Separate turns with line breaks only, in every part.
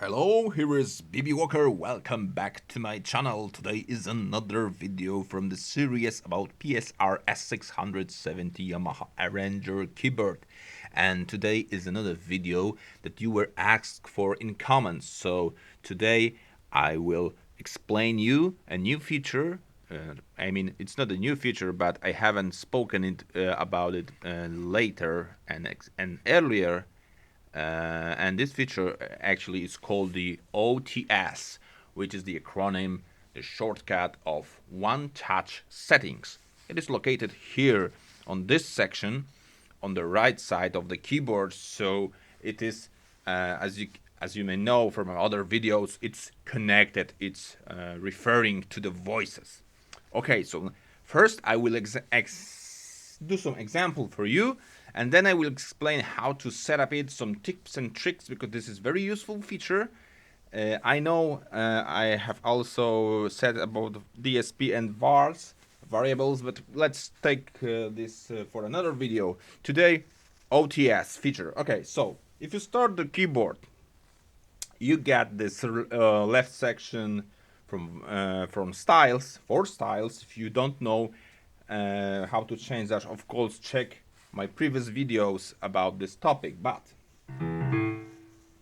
Hello, here is BB Walker. Welcome back to my channel. Today is another video from the series about PSR S670 Yamaha Arranger keyboard. And today is another video that you were asked for in comments. So today I will explain you a new feature. It's not a new feature, but I haven't spoken about it later and earlier. And this feature actually is called the OTS, which is the acronym, the shortcut of One Touch Settings. It is located here on this section on the right side of the keyboard. So it is, as you may know from my other videos, it's connected. It's referring to the voices. Okay, so first I will do some example for you, and then I will explain how to set up it, some tips and tricks, because this is very useful feature. I know I have also said about DSP and vars variables, but let's take this for another video. Today, OTS feature. Okay, so if you start the keyboard, you get this left section from styles, for styles. If you don't know how to change that, of course check my previous videos about this topic. But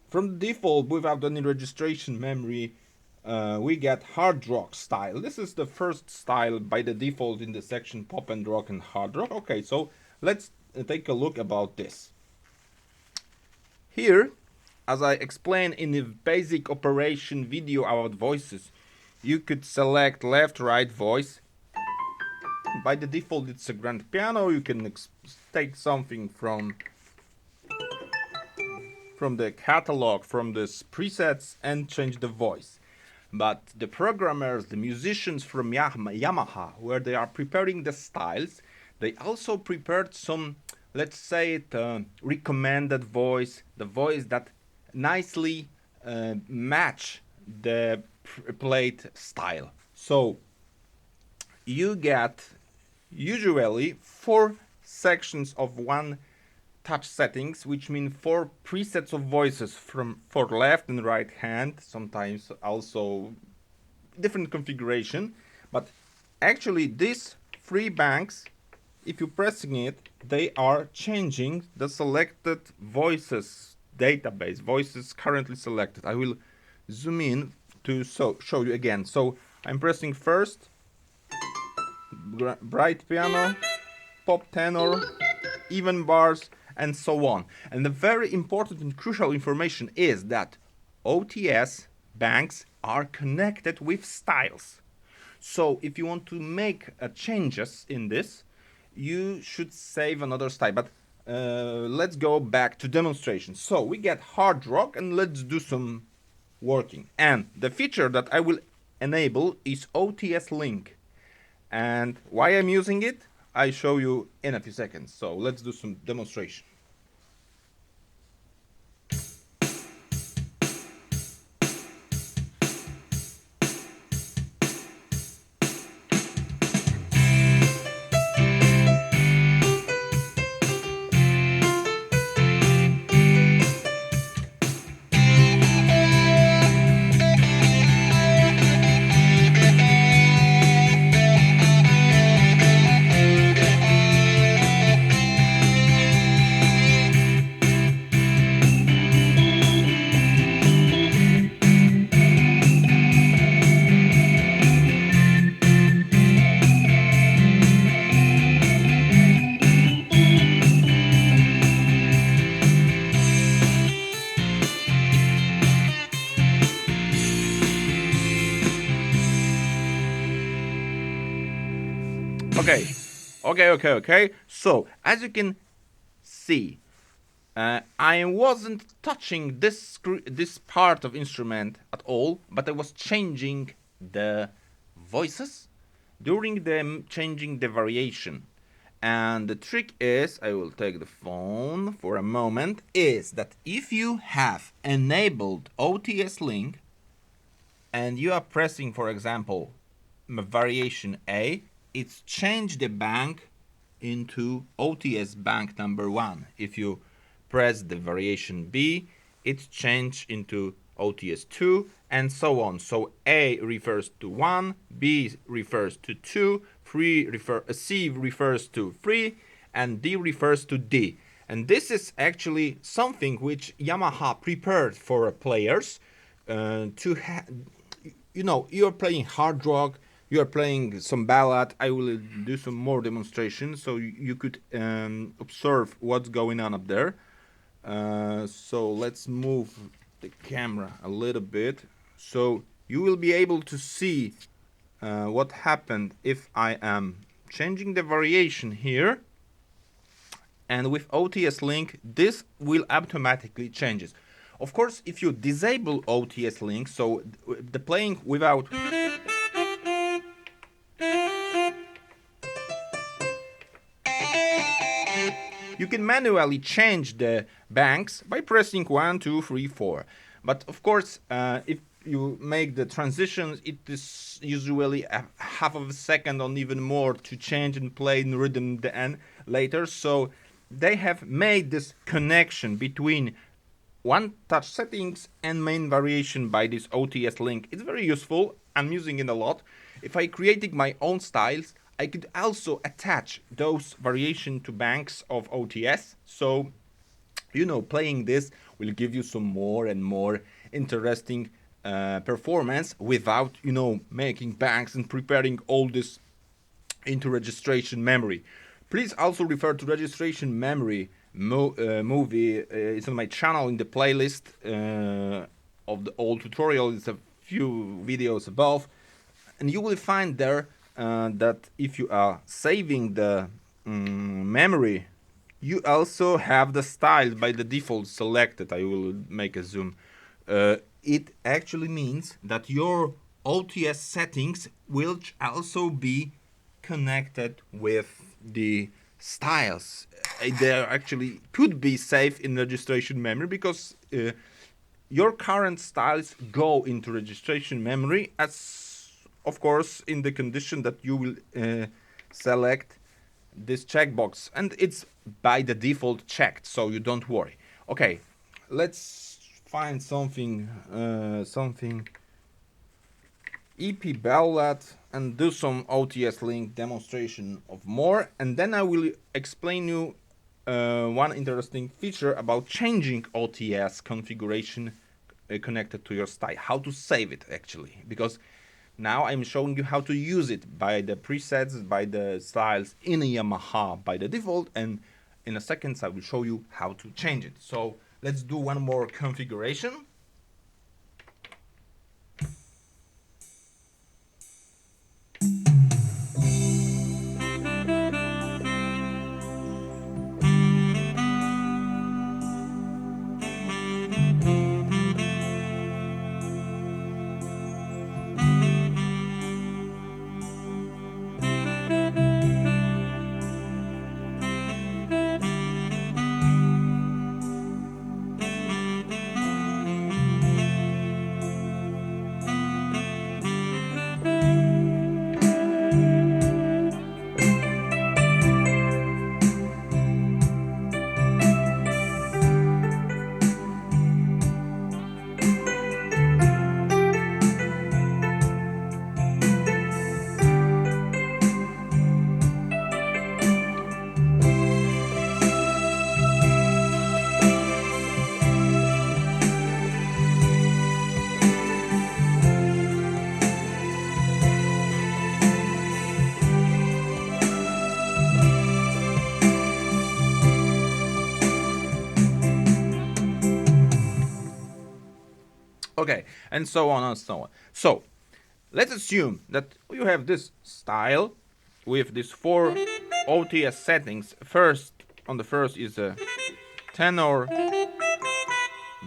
from the default, without any registration memory, we get hard rock style. This is the first style by the default in the section pop and rock and hard rock. Okay, so let's take a look about this. Here, as I explained in the basic operation video about voices, you could select left, right voice. By the default, it's a grand piano. You can take something from the catalog, from the presets, and change the voice. But the programmers, the musicians from Yamaha, where they are preparing the styles, they also prepared some, let's say it, recommended voice, the voice that nicely match the played style. So you get usually 4 sections of one touch settings, which mean 4 presets of voices for left and right hand, sometimes also different configuration. But actually these 3 banks, if you're pressing it, they are changing the selected voices database, voices currently selected. I will zoom in to show you again. So I'm pressing first bright piano, pop tenor, even bars, and so on. And the very important and crucial information is that OTS banks are connected with styles. So if you want to make changes in this, you should save another style. But let's go back to demonstration. So we get hard rock, and let's do some working. And the feature that I will enable is OTS Link. And why I'm using it, I show you in a few seconds. So let's do some demonstration. Okay. So as you can see, I wasn't touching this part of instrument at all, but I was changing the voices during them changing the variation. And the trick is, I will take the phone for a moment, is that if you have enabled OTS Link and you are pressing, for example, variation A, it's changed the bank into OTS bank number 1. If you press the variation B, it's changed into OTS 2, and so on. So A refers to 1, B refers to 2, C refers to 3, and D refers to D. And this is actually something which Yamaha prepared for players to you know, you're playing hard rock, you're playing some ballad. I will do some more demonstrations so you could observe what's going on up there. So let's move the camera a little bit so you will be able to see what happened if I am changing the variation here, and with OTS Link this will automatically changes. Of course, if you disable OTS Link, so the playing without you can manually change the banks by pressing 1, 2, 3, 4. But of course, if you make the transitions, it is usually a half of a second or even more to change and play in rhythm then later. So they have made this connection between one touch settings and main variation by this OTS link. It's very useful. I'm using it a lot. If I creating my own styles, I could also attach those variation to banks of OTS. So, you know, playing this will give you some more and more interesting performance without, you know, making banks and preparing all this into registration memory. Please also refer to registration memory movie. It's on my channel in the playlist of the old tutorial. It's a few videos above, and you will find there that if you are saving the memory, you also have the style by the default selected. I will make a zoom. It actually means that your OTS settings will also be connected with the styles. They actually could be saved in registration memory because your current styles go into registration memory, as of course in the condition that you will select this checkbox, and it's by the default checked, so you don't worry. Okay, let's find something EP ballad and do some OTS link demonstration of more, and then I will explain you one interesting feature about changing OTS configuration connected to your style, how to save it actually, because now I'm showing you how to use it by the presets, by the styles in a Yamaha by the default, and in a second I will show you how to change it. So let's do one more configuration. Okay, and so on and so on. So let's assume that you have this style with these 4 OTS settings. First, on the first is a tenor,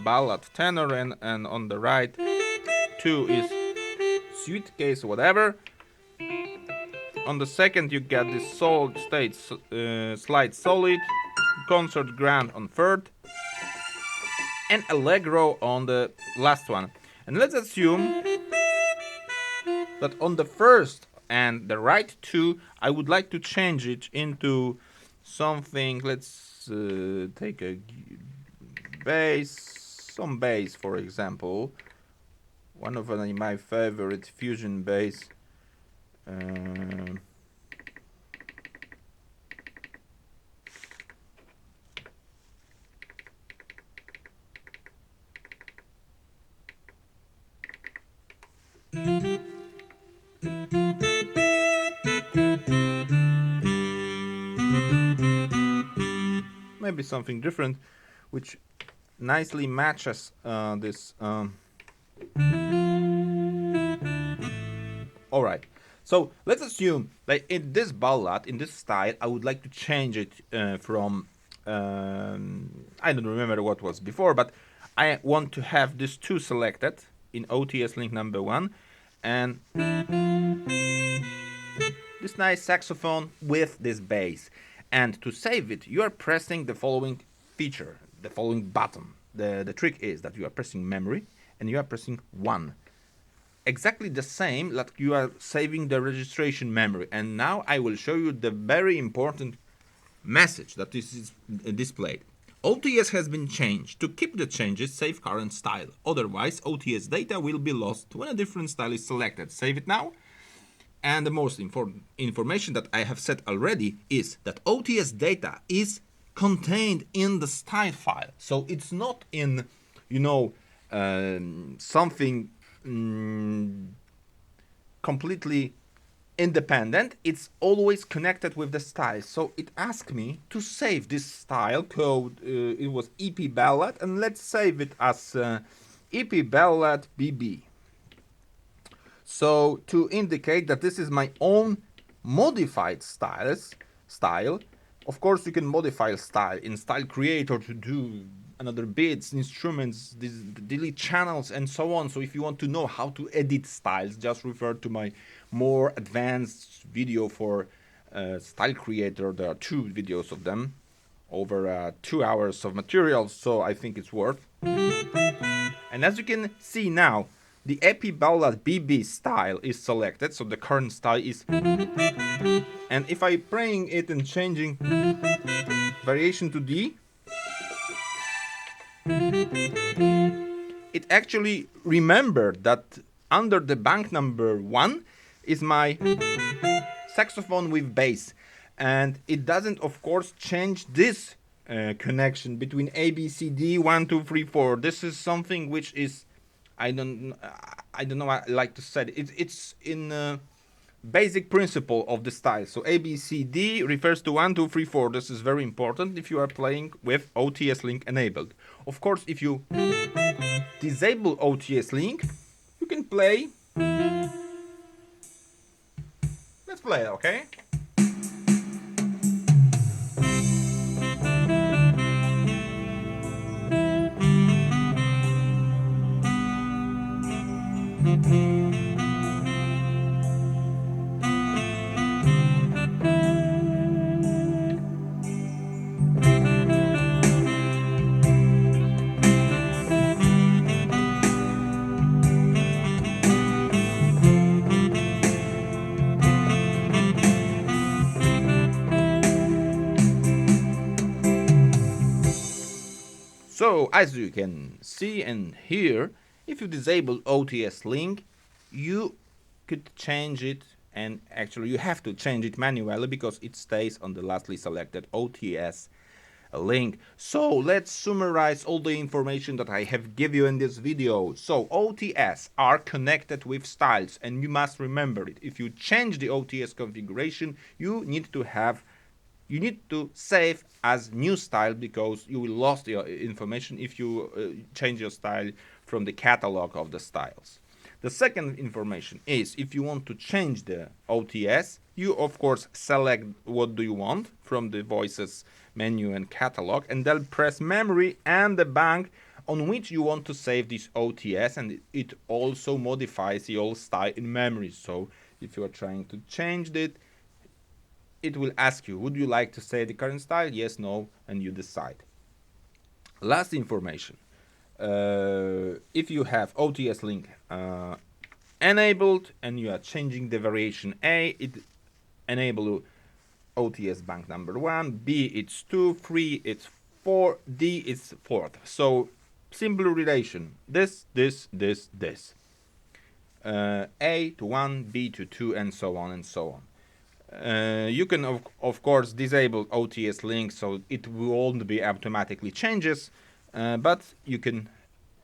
ballad tenor, and on the right 2 is suitcase, whatever. On the second you get this solid state slide solid, concert grand on third, and allegro on the last one. And let's assume that on the first and the right 2 I would like to change it into something. Let's take a bass some bass, for example. One of my favorite fusion bass. Maybe something different, which nicely matches this. All right. So let's assume that in this ballad, in this style, I would like to change it from. I don't remember what was before, but I want to have this two selected in OTS link number 1, and this nice saxophone with this bass. And to save it, you are pressing the following feature, the following button. The trick is that you are pressing memory and you are pressing 1. Exactly the same like you are saving the registration memory. And now I will show you the very important message that this is displayed. OTS has been changed. To keep the changes, save current style. Otherwise, OTS data will be lost when a different style is selected. Save it now. And the most important information that I have said already is that OTS data is contained in the style file. So it's not in, something completely independent. It's always connected with the style. So it asked me to save this style code. It was EP ballad, and let's save it as EP ballad BB. So to indicate that this is my own modified style, of course you can modify style in Style Creator to do another bits, instruments, delete channels and so on. So if you want to know how to edit styles, just refer to my more advanced video for Style Creator. There are 2 videos of them, over 2 hours of material, so I think it's worth. And as you can see now, the EP ballad BB style is selected, so the current style is. And if I playing it and changing variation to D, it actually remembered that under the bank number 1 is my saxophone with bass, and it doesn't, of course, change this connection between A, B, C, D, 1, 2, 3, 4. This is something which is. I don't know. I like to say it. It's in basic principle of the style. So A, B, C, D refers to 1, 2, 3, 4. This is very important if you are playing with OTS Link Enabled. Of course, if you disable OTS Link, you can play. Let's play, okay? So as you can see and hear, if you disable OTS Link, you could change it, and actually you have to change it manually because it stays on the lastly selected OTS Link. So let's summarize all the information that I have given you in this video. So OTS are connected with styles, and you must remember it. If you change the OTS configuration, you need to save as new style, because you will lose your information if you change your style from the catalog of the styles. The second information is, if you want to change the OTS, you of course select what do you want from the voices menu and catalog, and then press memory and the bank on which you want to save this OTS, and it also modifies the old style in memory. So if you are trying to change it, it will ask you, would you like to save the current style? Yes, no, and you decide. Last information. If you have OTS Link enabled and you are changing the variation A, it enable OTS bank number 1, B it's 2, 3 it's 4, D it's 4th. So simple relation. This. A to 1, B to 2, and so on and so on. You can of course disable OTS link, so it won't be automatically changes, but you can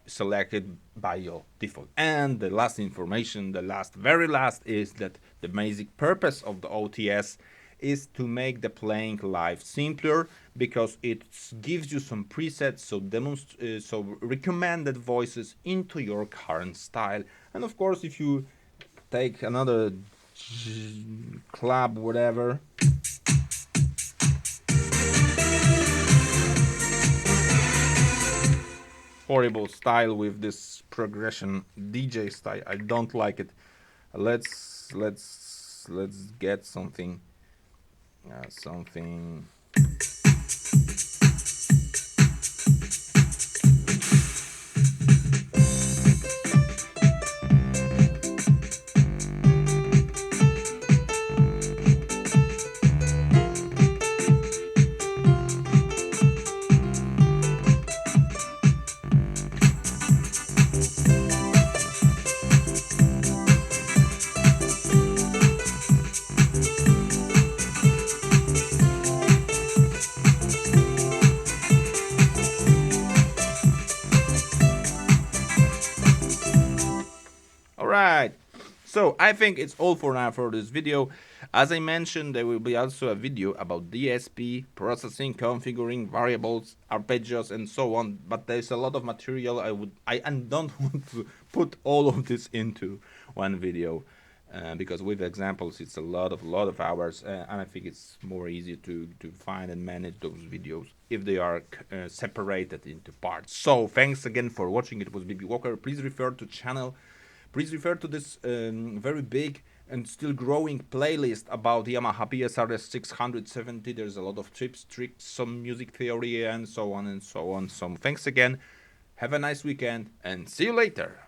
select it by your default. And the last information, very last, is that the basic purpose of the OTS is to make the playing live simpler, because it gives you some presets, so recommended voices into your current style. And of course, if you take another club, whatever, horrible style with this progression DJ style, I don't like it. Let's get something Alright, so I think it's all for now for this video. As I mentioned, there will be also a video about DSP, processing, configuring, variables, arpeggios, and so on, but there's a lot of material. I don't want to put all of this into one video, because with examples it's a lot of hours, and I think it's more easy to find and manage those videos if they are separated into parts. So thanks again for watching. It was BB Walker. Please refer to channel. Please refer to this very big and still growing playlist about Yamaha PSR S670. There's a lot of tips, tricks, some music theory, and so on and so on. So thanks again. Have a nice weekend and see you later.